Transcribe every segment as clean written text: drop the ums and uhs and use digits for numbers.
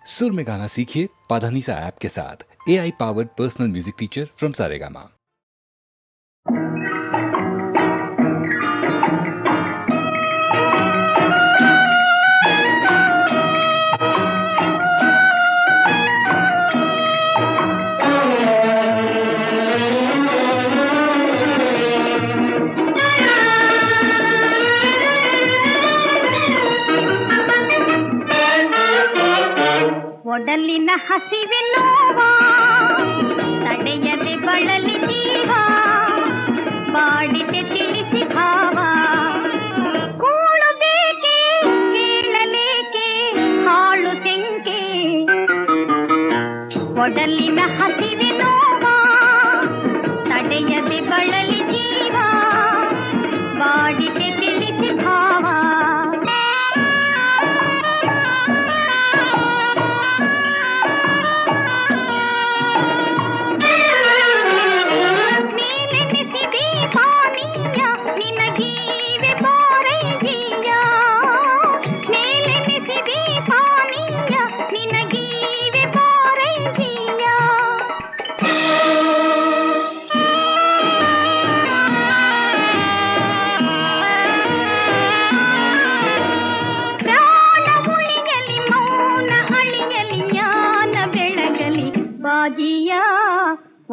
सुर में गाना सीखिए पाधानीसा ऐप के साथ। AI powered personal music teacher from Saregama. ಒಡಲಿನ ಹಸಿವೆ ನೋವಾ ತಡೆಯದೆ ಬಳಲಿ ಜೀವ ಬಾಡಿತೆ ತಿಳಿಸಿ ಭಾವ ಕೂಳು ಬೇಕೆ ಕೇಳಲೇಕೆ ಹಾಳು ತೆಂಕೆ ಒಡಲಿನ ಹಸಿವೆ ನೋವಾ ತಡೆಯದೆ ಬಳಲಿ ಜೀವ ಬಾಡಿತೆ ತಿಳಿಸಿ ಭಾವ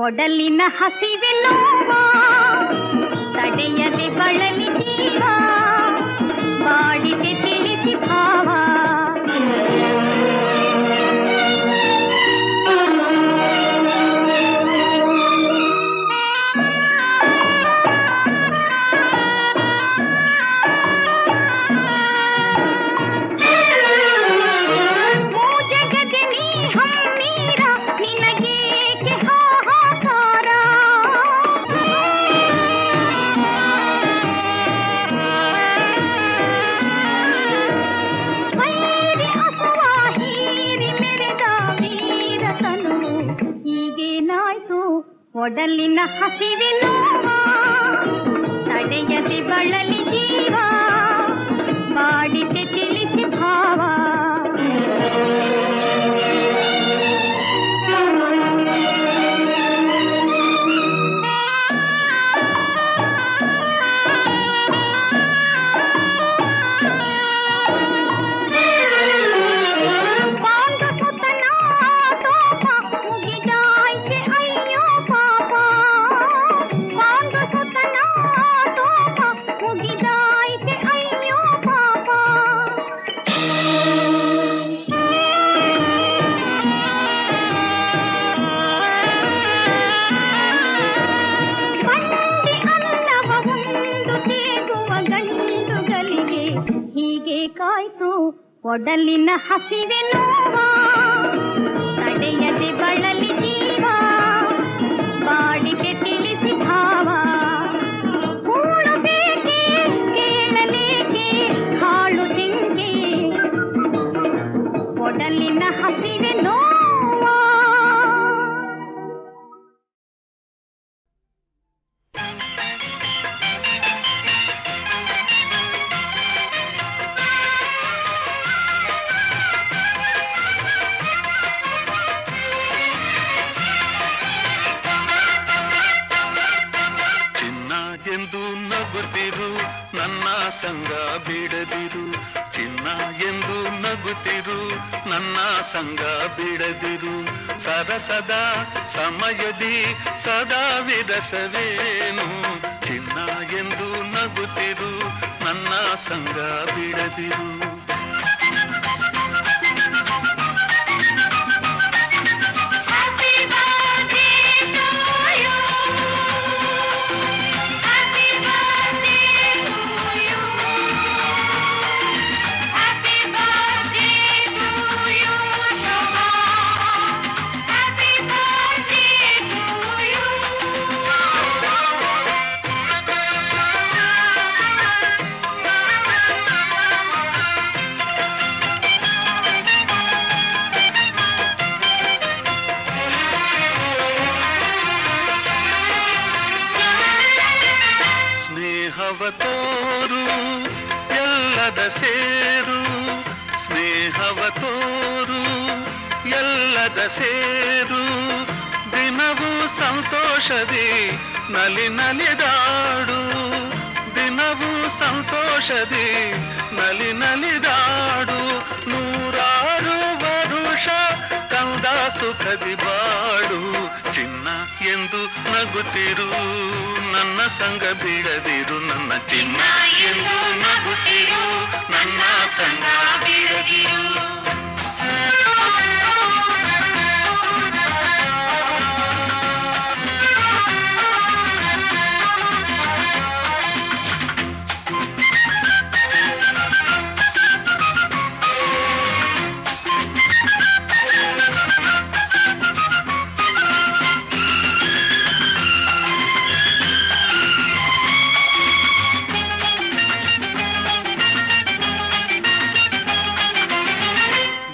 ಒಡಲಿನ ಹಸಿವೆ ನೋವಾ ತಡೆಯದೆ ಬಳಲಿ ಜೀವ ಬಾಡಿದೆ ತಿಳಿಸಿ ಭಾವ ಒಡಲಿನ ಹಸಿವೆ ನೋವಾ ತಡೆಯದೆ ಬಳಲಿ ಜೀವ ಬಾಡಿದೆ ತಿಳಿಸಿ ಭಾವ ಒಡಲಿನ ಹಸಿವೆ ನೋವಾ ತಡೆಯದೆ ಬಳಲಿ ಜೀವ ಬಾಡಿಗೆ ತಿಳಿಸಿ ಭಾವ ಕೂಳು ಬೇಕೆ ಕೇಳಲೇಕೆ ಹಾಳು ತೆಂಗೆ ಒಡಲಿನ ಹಸಿವೆ ನೋವಾ ನನ್ನ ಸಂಗ ಬಿಡದಿರು ಚಿನ್ನ ಎಂದು ನಗುತ್ತಿರು ನನ್ನ ಸಂಗ ಬಿಡದಿರು ಸರಸದ ಸಮಯದಿ ಸದಾ ವಿರಸವೇನು ಚಿನ್ನ ಎಂದು ನಗುತ್ತಿರು ನನ್ನ ಸಂಗ ಬಿಡದಿರು ತೋರು ಎಲ್ಲದ ಸೇರು ಸ್ನೇಹವ ತೋರು ಜೀವದ ಸೇರು ದಿನವೂ ಸಂತೋಷದಿ ನಲಿ ನಲಿದಾಡು ದಿನವೂ ಸಂತೋಷದಿ ನಲಿ ನಲಿದಾಡು ನೂರಾರು ವರುಷ ಕಂದ ಸುಖದಿ ಬಾಡು ಚಿನ್ನ ಎಂದು ನಗುತ್ತಿರು ನನ್ನ ಸಂಗ ಬಿಡದಿರು ನನ್ನ ಚಿನ್ನ ಎಂದು ನಗುತ್ತಿರು ನನ್ನ ಸಂಗ ಬಿಡದಿರು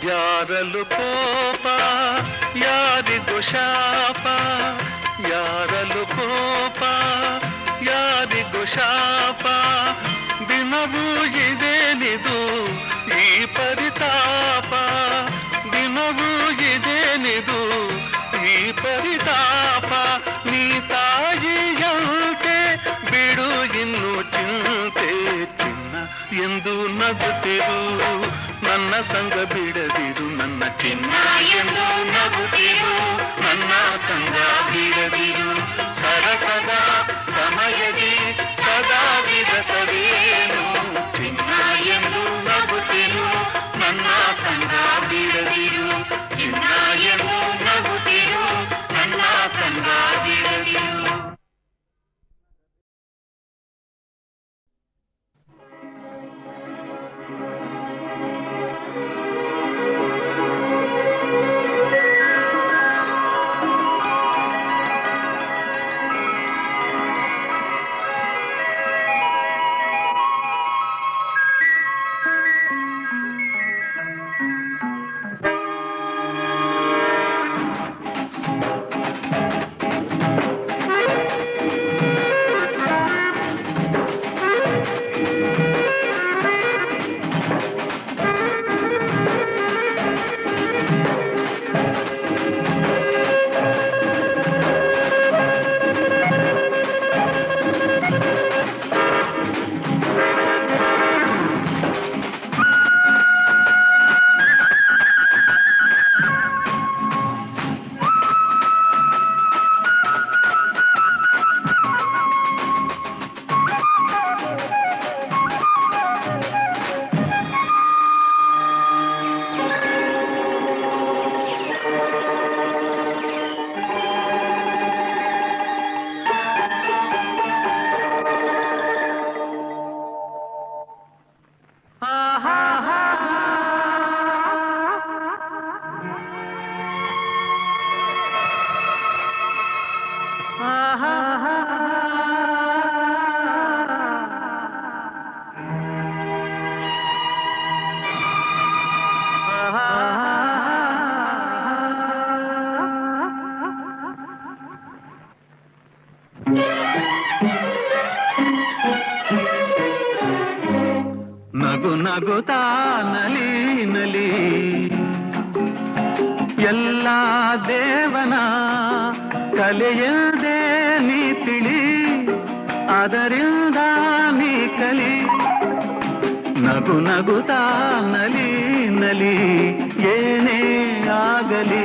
ಯಾರಲು ಕೋಪ ಯಾರಿಗೂ ಶಾಪ ಯಾರಲು ಕೋಪ ಯಾರಿಗೂ ಶಾಪ ದಿನವೂ ಇದೇನಿದು ಈ ಪರಿತಾಪ ದಿನವೂ ಇದೇನಿದು ಈ ಪರಿತಾಪ ನೀ ತಾಯಿಯಂತೆ ಬಿಡು ಇನ್ನು ಚಿಂತೆ ಚಿನ್ನ ಎಂದು ನಗುತ್ತಿರು ನನ್ನ ಸಂಗ ಬಿಡದಿರು ನನ್ನ ಚಿನ್ನ ಎಂದು ನಗುತ್ತಿರು ನನ್ನ ಸಂಗ ಬಿಡದಿರು ಸರಸದ ಸಮಯದಿ ಸದಾ ವಿರಸವೇನು ಚಿನ್ನ ಎಂದು ನಗುತ್ತಿರು ನನ್ನ ಸಂಗ ಬಿಡದಿರು ಚಿನ್ನ ಎಂದು ನಗುತ್ತಿರು ನನ್ನ ಸಂಗ ಬಿಡದಿರು ನಗು ನಗುತ್ತಾ ನಲಿ ನಲಿ ಎಲ್ಲ ದೇವನ ಕಲೆಯದೆ ನೀ ತಿಳಿ ಅದರಿಂದ ನೀ ಕಲಿ ನಗು ನಗುತ್ತಾ ನಲಿ ನಲಿ ಏನೇ ಆಗಲಿ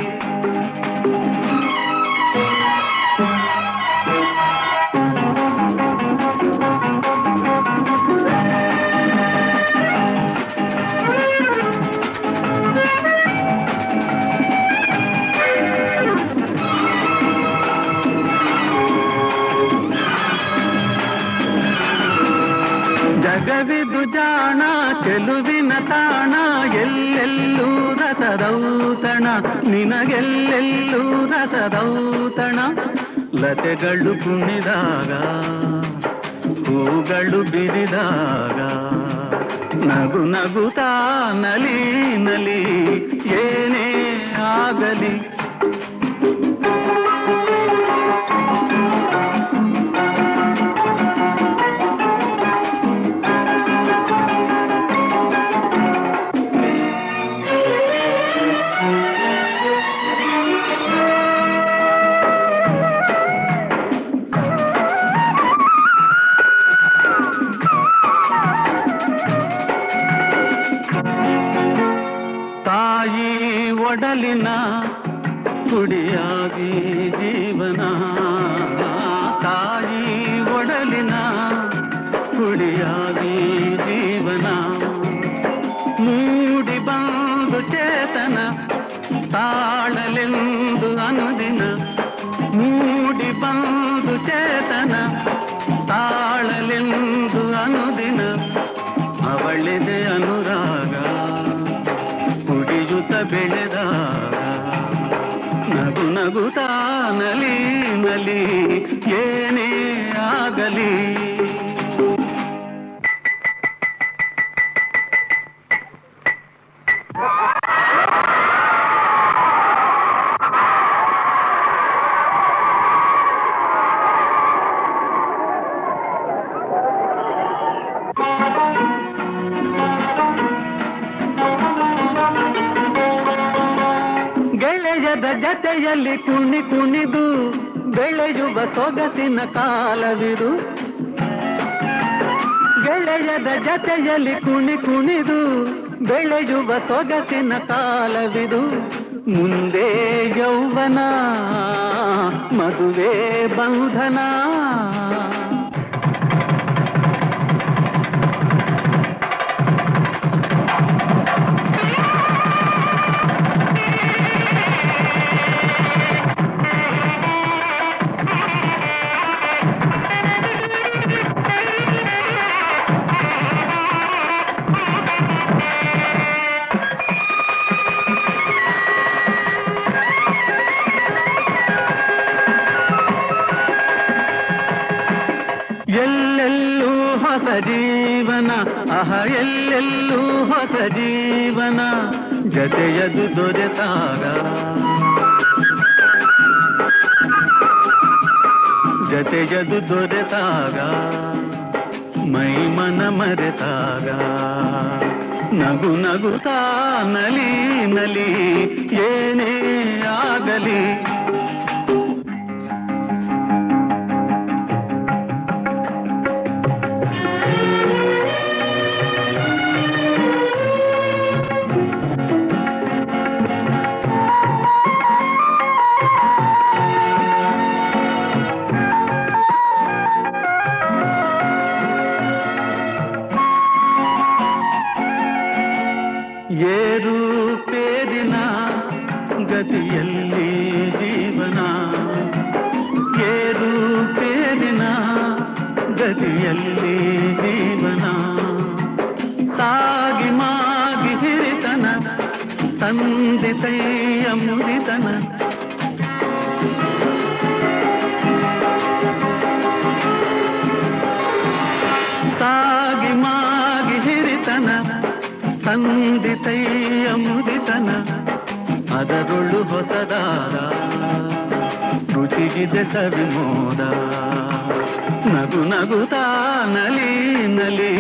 ಜಗವಿದು ಜಾಣ ಚೆಲುವಿನ ತಾಣ ಎಲ್ಲೆಲ್ಲೂ ರಸದೌತಣ ನಿನಗೆಲ್ಲೆಲ್ಲೂ ರಸದೌತಣ ಲತೆಗಳು ಕುಣಿದಾಗ ಹೂಗಳು ಬಿರಿದಾಗ ನಗು ನಗುತ್ತಾ ನಲಿ ನಲಿ ಏನೇ ಆಗಲಿ ಒಡಲಿನ ಕುಡಿಯಾಗಿ ಜೀವನ, ತಾಯಿ ಒಡಲಿನ ಕುಡಿಯಾಗಿ ಜೀವನ, ಮೂಡಿ ಬಂದು ಚೇತನ ತಾಳಲೆಂದು ಅನುದಿನ, ಮೂಡಿ ಬಂದು ಚೇತನ ತಾಳಲೆಂದು ಅನುದಿನ, ಅವಳಿದೆ ಅನುರಾಗ ಕುಡಿಯುತ್ತ ಬೆಳೆದಾಗ, ನಗು ನಗುತ್ತಾ ನಲಿ ನಲಿ ಏನೇ ಆಗಲಿ. ಗೆಳೆಯದ ಜತೆಯಲ್ಲಿ ಕುಣಿ ಕುಣಿದು ಬೆಳೆಯುವ ಸೊಗಸಿನ ಕಾಲವಿದು, ಗೆಳೆಯದ ಜತೆಯಲ್ಲಿ ಕುಣಿ ಕುಣಿದು ಬೆಳೆಯುವ ಸೊಗಸಿನ ಕಾಲವಿದು, ಮುಂದೆ ಯೌವನ ಮದುವೆ ಬಂಧನ, ಎಲ್ಲೆಲ್ಲೂ ಹೊಸ ಜೀವನ, ಆಹ ಎಲ್ಲೆಲ್ಲೂ ಹೊಸ ಜೀವನ, ಜತೆಯದು ದೊರೆತಾಗ, ಜತೆಯದು ದೊರೆತಾಗ, ಮೈ ಮನ ಮರೆತಾಗ, ನಗು ನಗುತ್ತಾ ನಲಿ ನಲಿ ಏನೇ ಆಗಲಿ. ಏರು ಪೇರಿನ ಗತಿಯಲ್ಲಿ ಜೀವನ, ಏರು ಪೇರಿನ ಗತಿಯಲ್ಲಿ ಜೀವನ, ಸಾಗಿ ಮಾಗಿ ಹಿರಿತನ ತಂದಿತೈಯ ಮುರಿತನ, ಸಾಗಿ ಮಾಗಿ ಹಿರಿತನ ತಂದಿತೈಯ ಮುದಿತನ, ಅದರೊಳು ಹೊಸದಾದ ರುಚಿಗಿದೆ ಸವಿಮೋದ, ನಗು ನಗುತ್ತಾ ನಲಿ ನಲಿ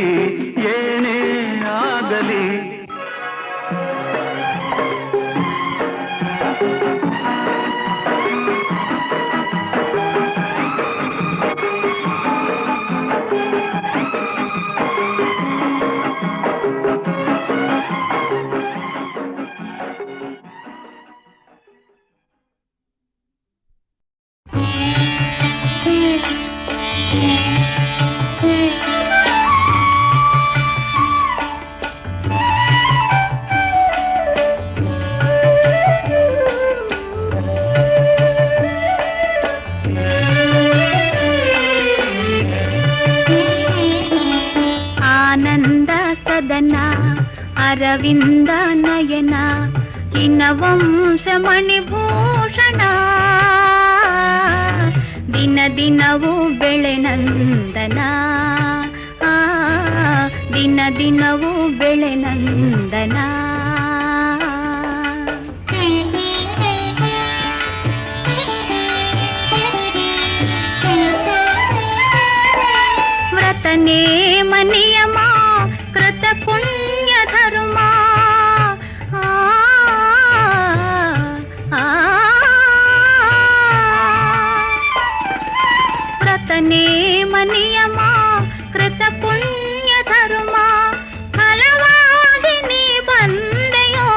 ಏನೇ ಆಗಲಿ. ಅರವಿಂದ ನಯನ ಕಿನ್ನವಂಶ ಮಣಿಭೂಷಣ, ದಿನ ದಿನವೂ ಬೆಳೆನಂದನ, ದಿನ ದಿನವೂ ಬೆಳೆನಂದನ. ವ್ರತನೇ ಮನಿಯಮ ಕೃತ ಪುಣ್ಯ ಧರ್ಮ, ವ್ರತನೇ ಮನಿಯಮ ಕೃತ ಪುಣ್ಯ ಧರ್ಮ, ಫಲವಾಗಿ ನೀ ಬಂದೆಯೋ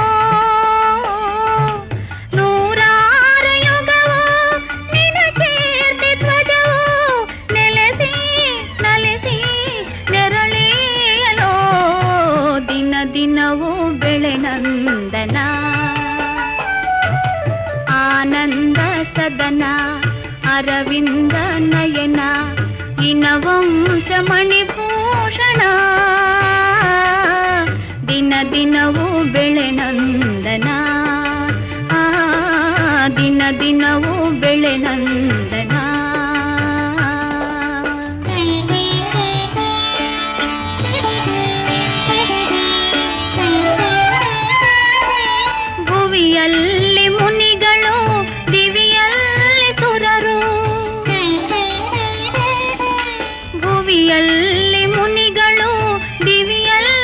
ಸದನ ಅರವಿಂದ ನಯನ ಇನವಂಶ ಮಣಿಭೂಷಣ ದಿನ ದಿನವೂ ಬೆಳೆ ನಂದನ ದಿನ ದಿನವೂ ಬೆಳೆ ನಂದನ ಭುವಿಯಲ್ಲಿ ಮುನಿಗಳು ದಿವಿಯಲ್ಲಿ ಸುರರು ಭುವಿಯಲ್ಲಿ ಮುನಿಗಳು ದಿವಿಯಲ್ಲಿ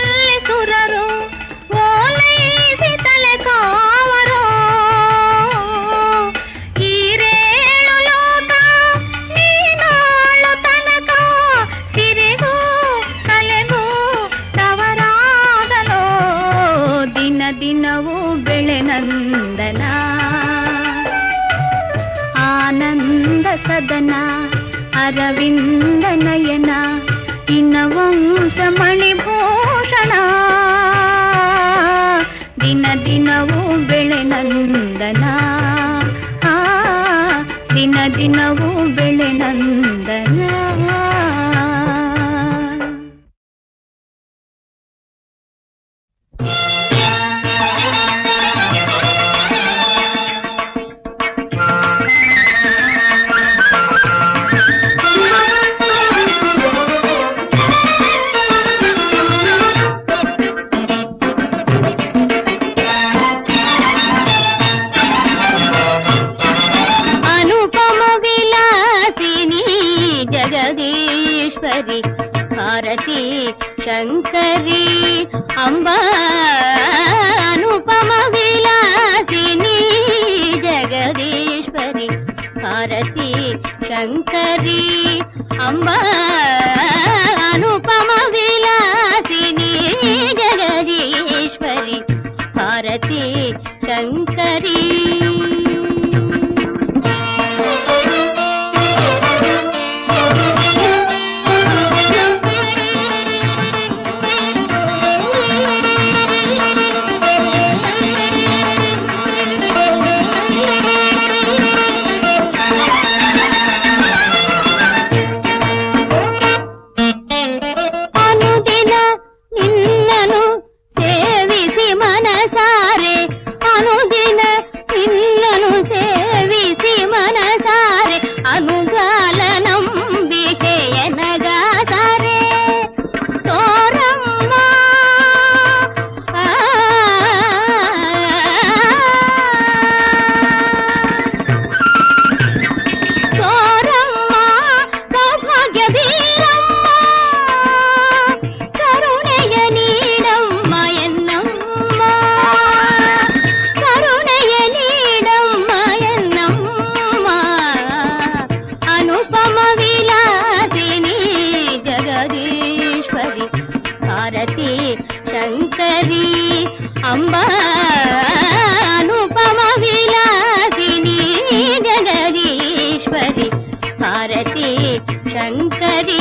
ಸುರರು ಓಲೈಸಿ ತಲೆ ಕಾವರು ಈರೇಳು ಲೋಕ ನೀನಾಳು ತನಕ ಸಿರಿಗೂ ಕಲೆಗೂ ತವರಾಗಲೋ ದಿನ ದಿನವೂ ಬೆಳೆ ನಂದನ ಆನಂದ ಸದನ ಅರವಿಂದ ನಯನ ಇನವಂಶ ಮಣಿಭೂಷಣ ದಿನ ದಿನವೂ ಬೆಳೆ ನಂದನ ದಿನ ದಿನವೂ ಬೆಳೆ ನಂದನ ಭಾರತಿ ಶಂಕರಿ ಅಂಬಾ ಅನುಪಮ ವಿಲಾಸಿನಿ ಜಗದೀಶ್ವರಿ ಭಾರತಿ ಶಂಕರಿ ಅಂಬಾ ಅನುಪಮ ವಿಲಾಸಿನಿ ಜಗದೀಶ್ವರಿ ಭಾರತಿ ಶಂಕರಿ ಅಂಬಾ ಅನುಪಮ ವಿಲಾಸಿನಿ ಜಗದೀಶ್ವರಿ ಭಾರತಿ ಶಂಕರಿ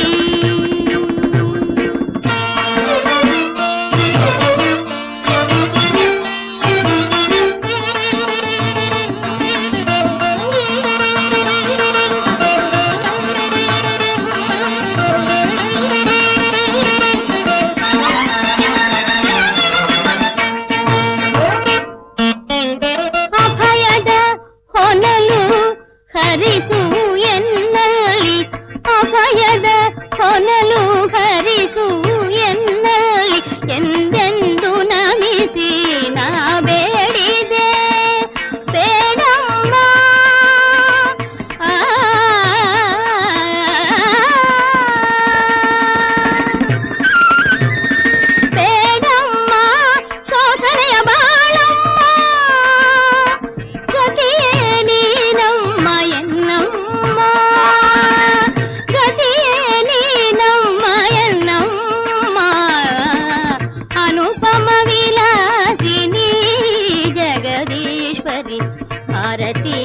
ಭಾರತಿ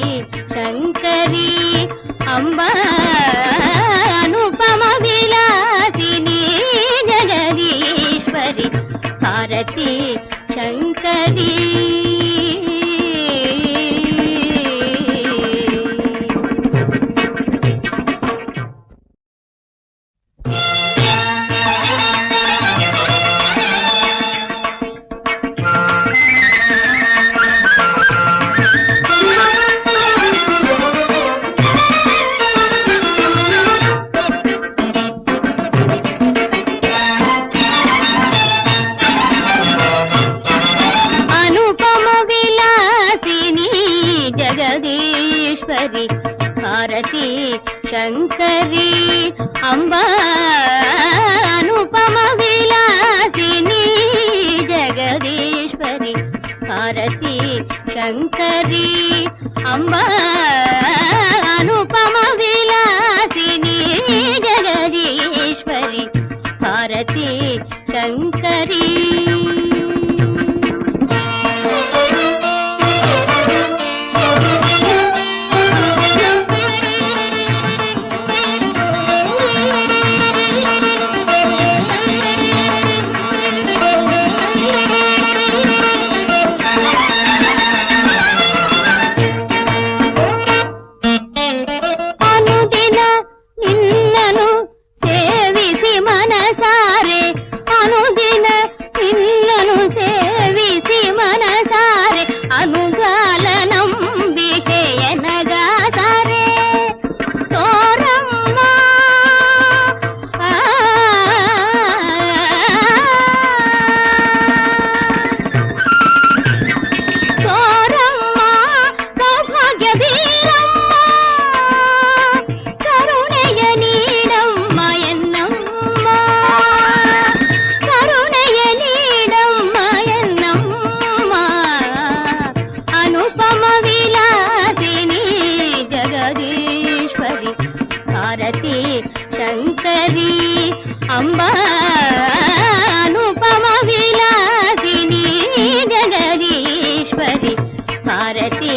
ಶಂಕರಿ ಅಂಬಾ ಅನುಪಮ ವಿಲಾಸಿನಿ ಜಗದೀಶ್ವರಿ ಭಾರತಿ ಶಂಕರಿ ಜಗದೀಶ್ವರಿ ಭಾರತಿ ಶಂಕರಿ ಅಂಬಾ ಅನುಪಮ ವಿಲಾಸಿನಿ ಜಗದೀಶ್ವರಿ ಭಾರತಿ ಶಂಕರಿ ಅಂಬಾ ಅನುಪಮ ವಿಲಾಸಿನಿ ಜಗದೀಶ್ವರಿ ಭಾರತಿ ಶಂಕರಿ ಭಾರತಿ ಶಂಕರಿ ಅಂಬಾ ಅನುಪಮ ವಿಲಾಸಿನಿ ಜಗದೀಶ್ವರಿ ಭಾರತಿ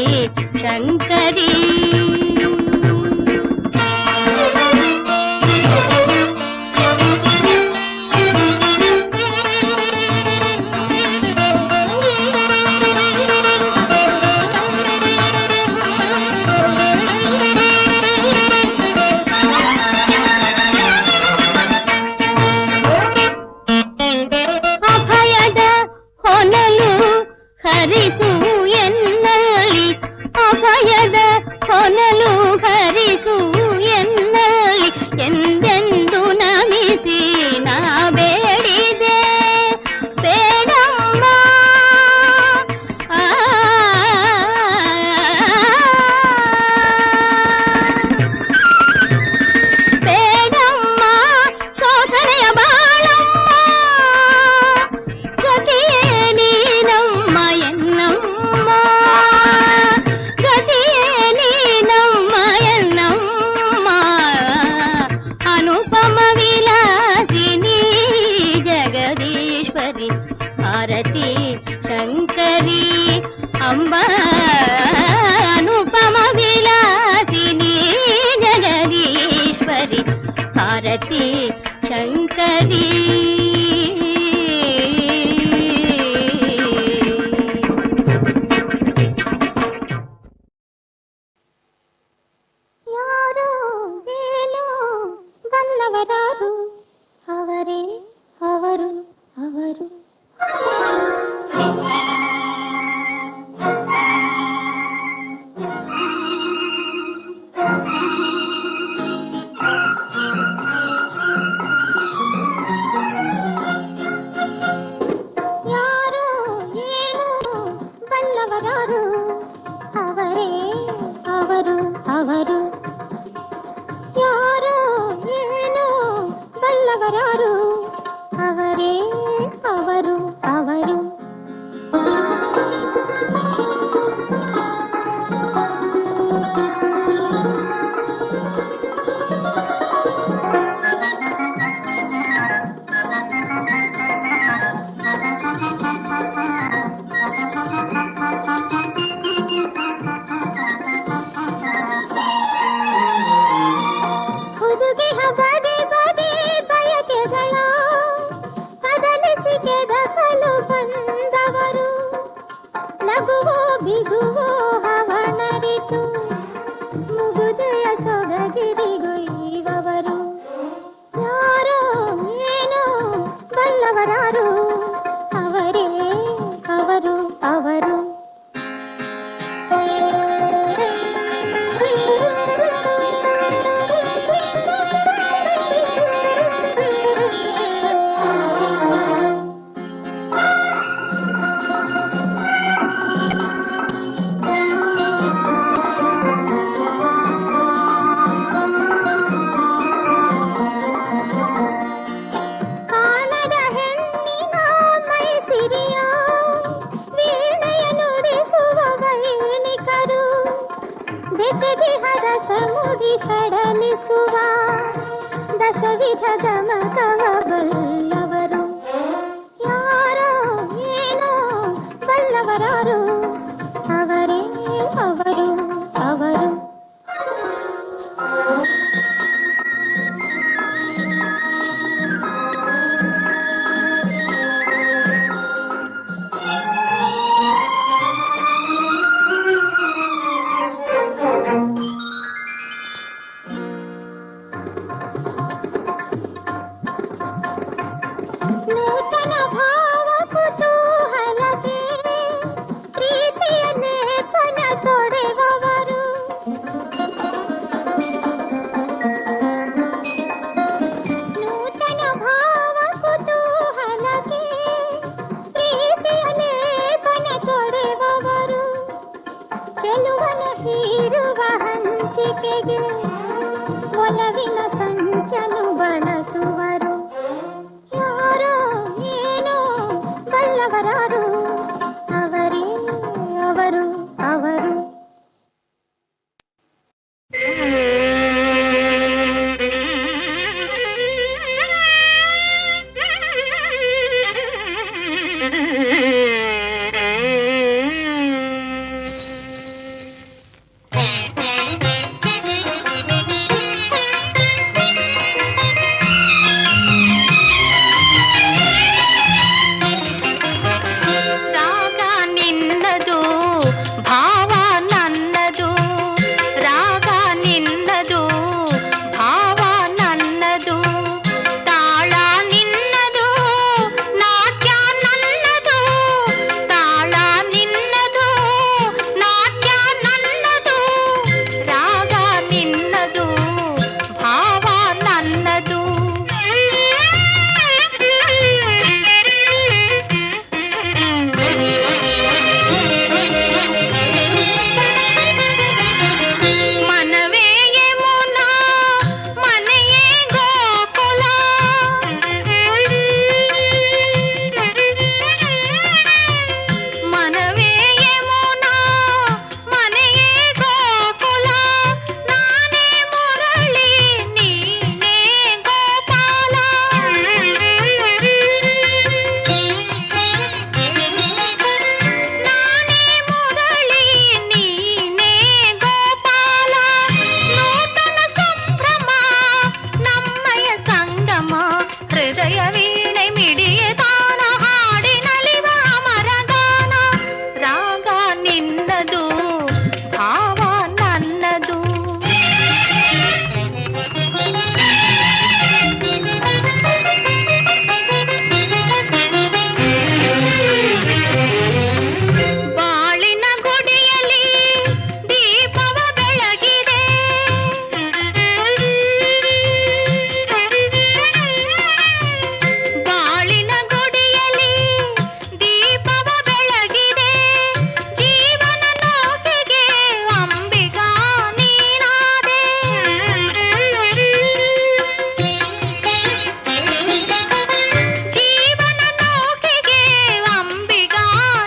ಶಂಕರಿ ಹರಿಸು ಎನ್ನಲ್ಲಿ ಅಭಯದ ಹೊನಲು ಹರಿಸು ಎನ್ನಲ್ಲಿ ಎಂದೆಂದು ನಮಿಸಿ ನಾ ಬೇಡಿದೆ ಬೇಡಮ್ಮ ಬೇಡಮ್ಮ ಶೋಧನೆಯ ಬಾಳಮ್ಮ ಗತಿಯೇ ನೀನಮ್ಮ ಎನ್ನಮ್ಮ ಗತಿಯೇ ನೀನಮ್ಮ ಎನ್ನಮ್ಮ ಅನುಪಮ ವಿಲಾಸಿನಿ ಜಗದೀಶ್ವರಿ ಭಾರತಿ ಶಂಕರಿ ಅಂಬಾ ಅನುಪಮ ವಿಲಾಸಿನಿ ಜಗದೀಶ್ವರಿ ಭಾರತಿ ಶಂಕರಿ ಬಲ್ಲವರಾರು ಅವರೇ ಅವರು ಅವರು ಯಾರು ಏನು ಬಲ್ಲವರಾರು ಅವರೇ ಅವರು ಅವರು ಯಾರು ಏನು ಬಲ್ಲವರಾರು ಅವರೇ ಅವರು ಅವರು ಹುಡುಗಿಯ ಬಗೆ ಬಗೆ ಬಯಕೆಗಳ ಸೆದಿಹದ ಸಮುಡಿ ಸಡಲಿಸುವ ದಶವಿಧ ಗಮಕವ ಬಲ್ಲವರು ಯಾರೋ ಏನೋ ಬಲ್ಲವರಾರು ಅವರೇ ಅವರು ಅವರು ನೂತನ ಭಾವ ಕುತೂಹಲಕ್ಕೆ ಪ್ರೀತಿಯ ಲೇಪನ ತೊಡೆವವರು ನೂತನ ಭಾವ ಕುತೂಹಲಕ್ಕೆ ಪ್ರೀತಿಯ ಲೇಪನ ತೊಡೆವವರು ಚೆಲುವನ ಹೀರುವ ಹಂಚಿಕೆಗೆ ಒಲವಿನ ಸಂಚನು ಬಳಸುವರು ಯಾರೋ ಏನೋ ಬಲ್ಲವರಾರು ಅವರೇ ಅವರು ಅವರು ರಾಗ ನಿನ್ನದು ಭಾವ ನನ್ನದು ರಾಗ ನಿನ್ನದು ಭಾವ ನನ್ನದು ತಾಳ ನಿನ್ನದು ನಾಟ್ಯ ನನ್ನದು ತಾಳ ನಿನ್ನದು ನಾಟ್ಯ ನನ್ನದು ರಾಗ ನಿನ್ನದು ಭಾವ ನನ್ನದು ಮನವೇ ಯಮುನಾ ಮನೆಯೇ ಗೋಕುಲ ಮನವೇ ಯಮುನಾ ಮನೆಯೇ ಗೋಕುಲ ನಾನೇ ಮುರಳಿ ನೀನೇ ಗೋಪಾಲ ನಾನೇ ಮುರಳಿ ನೀನೇ ಗೋಪಾಲ ನೂತನ ಸಂಭ್ರಮ ನಮ್ಮಯ ಸಂಗಮ ಹೃದಯ ವೀಣೆ ಮಿಡಿಯ ತಾನ ಹಾಡಿನಲಿವ ಅಮರಗಾನ ರಾಗ ನಿನ್ನದು ಭಾವ ನನ್ನದು ಬಾಳಿನ ಗುಡಿಯಲ್ಲಿ ದೀಪವ ಬೆಳಗಿದೆ ಬಾಳಿನ ಗುಡಿಯಲ್ಲಿ ದೀಪವ ಬೆಳಗಿದೆ ಜೀವನ ನೋವಿಗೆ ಅಂಬಿಗಾ ನೀನಾದೆ ಜೀವನ ನೋವಿಗೆ ಅಂಬಿಗಾ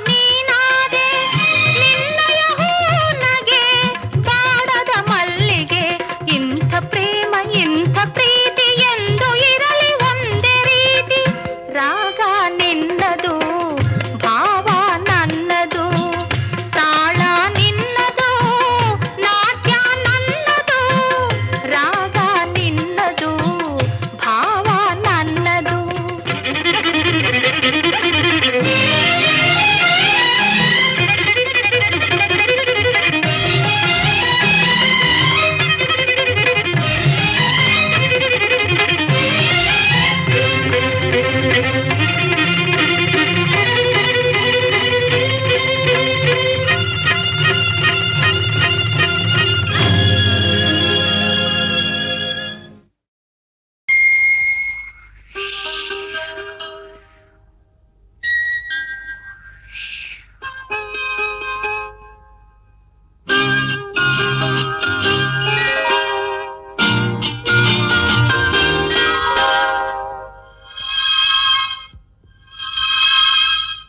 ನೀನಾದೆ ನಿನ್ನಯ ಹೂನಗೆ ಬಾಡದ ಮಲ್ಲಿಗೆ ಇಂಥ ಪ್ರೇಮ ಇಂಥ ಪ್ರೀತಿ ಎಂದು ಇರಲಿ ಒಂದೇ ರೀತಿ ರಾಗ ನಿನ್ನದು ಭಾವ ನನ್ನದು ತಾಳ ನಿನ್ನದು ನಾಟ್ಯ ನನ್ನದು ರಾಗ ನಿನ್ನದು ಭಾವ ನನ್ನದು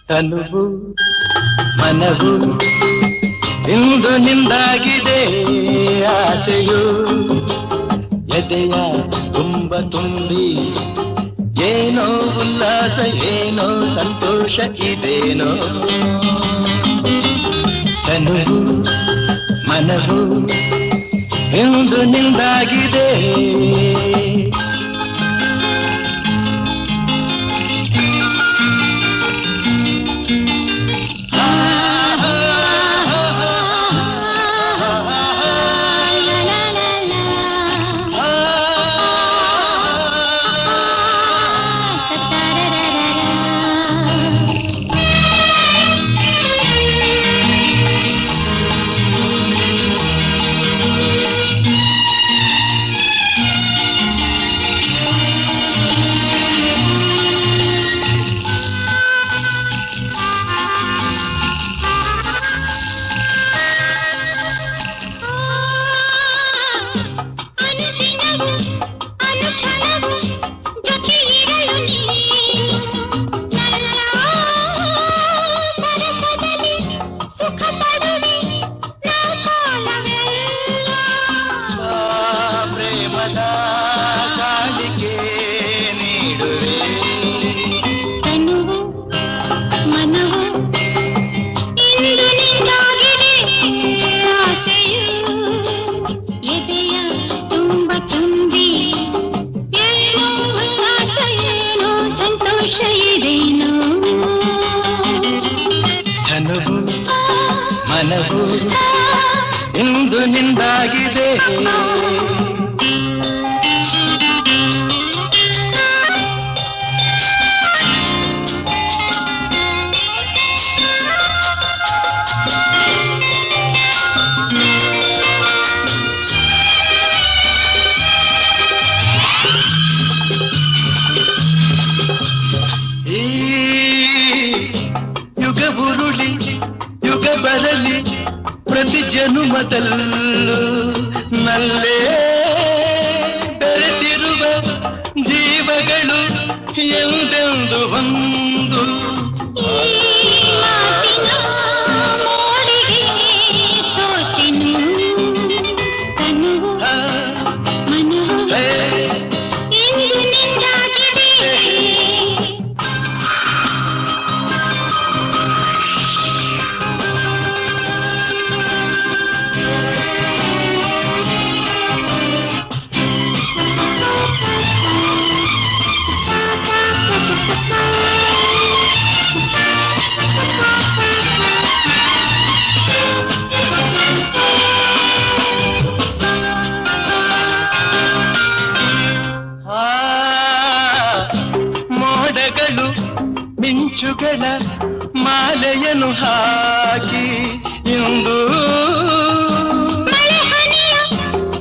ತನುವು ಮನವು ಇಂದು ನಿಂದಾಗಿದೆ ಆಸೆಯು ಎದೆಯ ತುಂಬ ತುಂಬಿ ಏನೋ ಉಲ್ಲಾಸ ಏನೋ ಸಂತೋಷ ಇದೇನೋ ತನುವು ಮನವು ಎಂದು ನಿಂದಾಗಿದೆ ಮನವು ಇಂದು ನಿಂದಾಗಿದೆ ಬರಲಿ ಪ್ರತಿ ಜನುಮದಲ್ಲೂ ನಲ್ಲೇ ಬೆರೆತಿರುವ ಜೀವಗಳು ಎಂದೆಂದು ಒಂದು ಮಿಂಚುಗಳ ಮಾಲೆಯನ್ನು ಹಾಕಿ ಇಂದು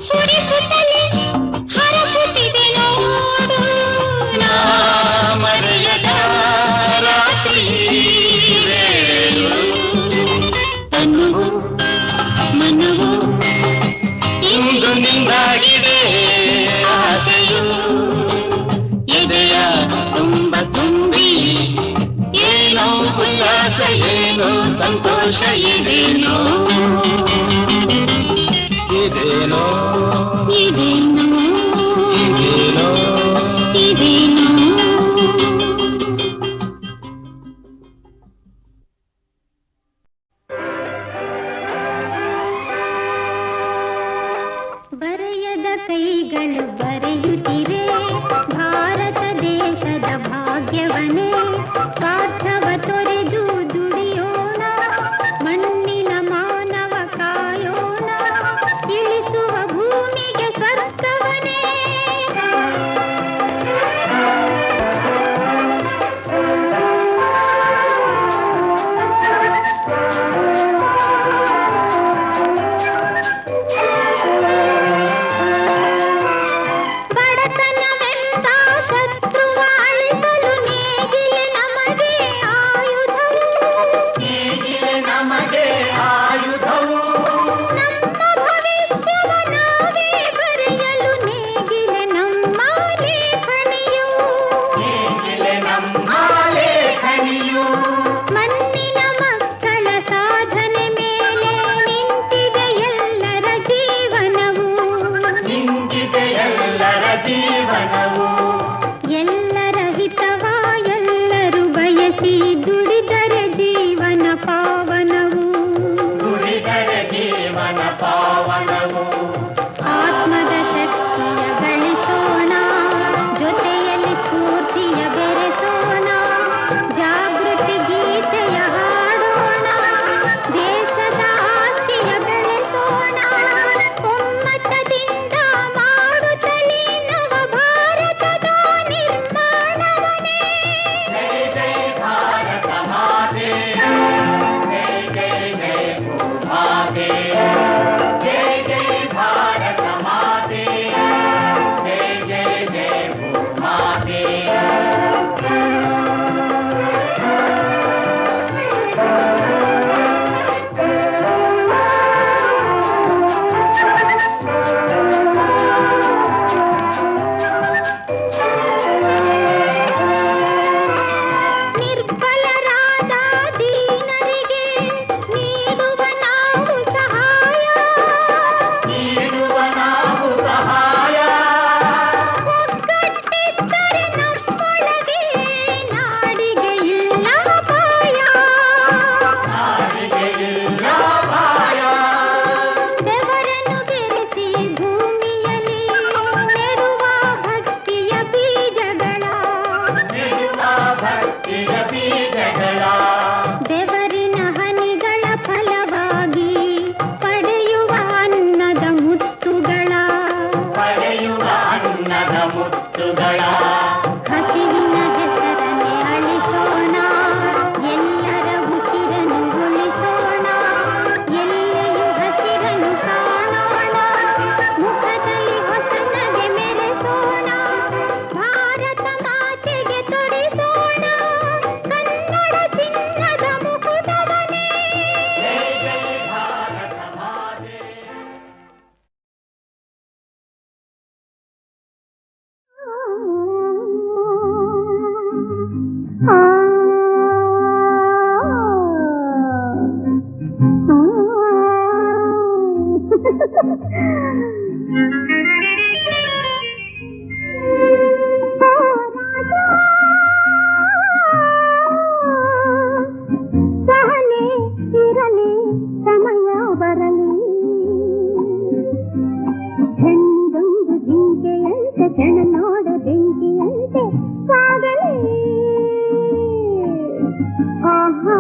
ಸುರಿಸುತ್ತಲೇ ಹರಸುತ್ತಿದೆ ನೋಡು ಮರೆಯದ ರಾತ್ರಿ ತನುವು ಮನವು ಇಂದು ನಿಂದಾಗಿದೆ ಆಸೆಯು ಎದೆಯ ತುಂಬ ತುಂಬಿ ಏನೋ ಉಲ್ಲಾಸ ಏನೋ ಸಂತೋಷ ಇದೇನೋ ಇದೇನೋ ಇದೇನೋ ಇದೇನೋ ಇದೇನೋ ಬರೆಯದ ಕೈಗಳು ಬರೆಯುತ್ತಿರೆ ಭಾರತ ದೇಶದ ಭಾಗ್ಯವನೇ ಸ್ವಾರ್ಥವ ತೊರೆದು ದುಡಿಯೋಣ ಮಣ್ಣಿನ ಮಾನವ ಕಾಯೋಣ ಇಳಿಸುವ ಭೂಮಿಗೆ ಸ್ವರ್ಗವನೇ ಬಡತನ ಸಹನೆ ಇರಲಿ ಸಮಯ ಬರಲಿ ಹೆಣ್ಣೊಂದು ಜಿಂಕೆಯಂತೆ ಜನ ನೋಡ ಬೆಂಕಿಯಂತೆ ಸಾಗಲಿ ಆಹಾ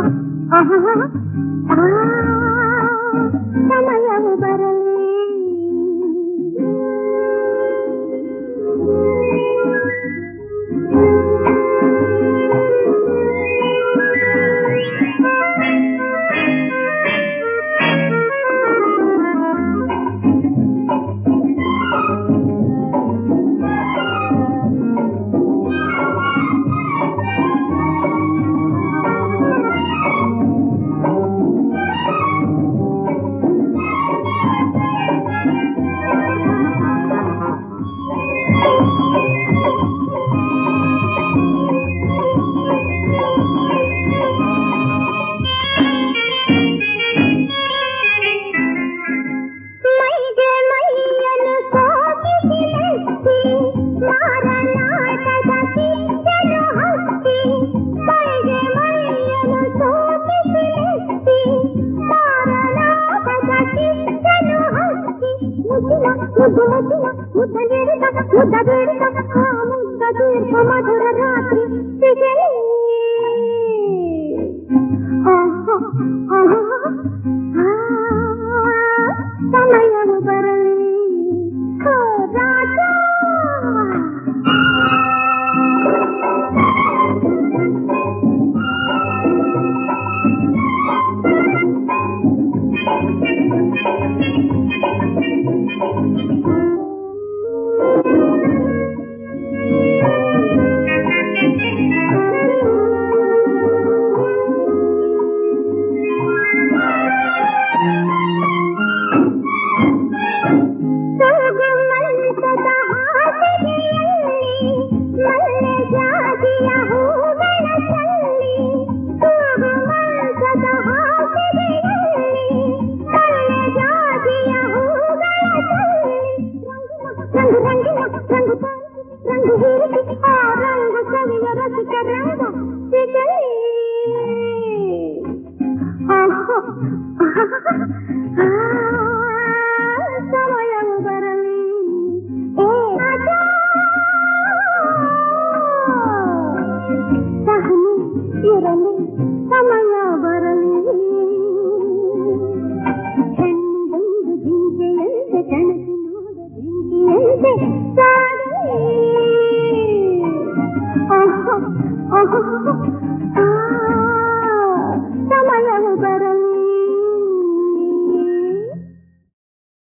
ಆಹಾ ಸಮಯವು ಬರಲಿ ಮಧುರ ರಾತ್ರಿ ಸಿಗಲಿ ಸಮಯವು ಬರಲಿ ರಾಜ ಸಮಯವು ಬರಲಿ ಸಹನೆ ಇರಲಿ ಸಮಯ ಬರಲಿ ಹೆಣ್ಣೊಂದು ಜಿಂಕೆಯಂತೆ ಕಣಕಿ ನೋಡ ಬೆಂಕಿಯಂತೆ ಸಾಗಲಿ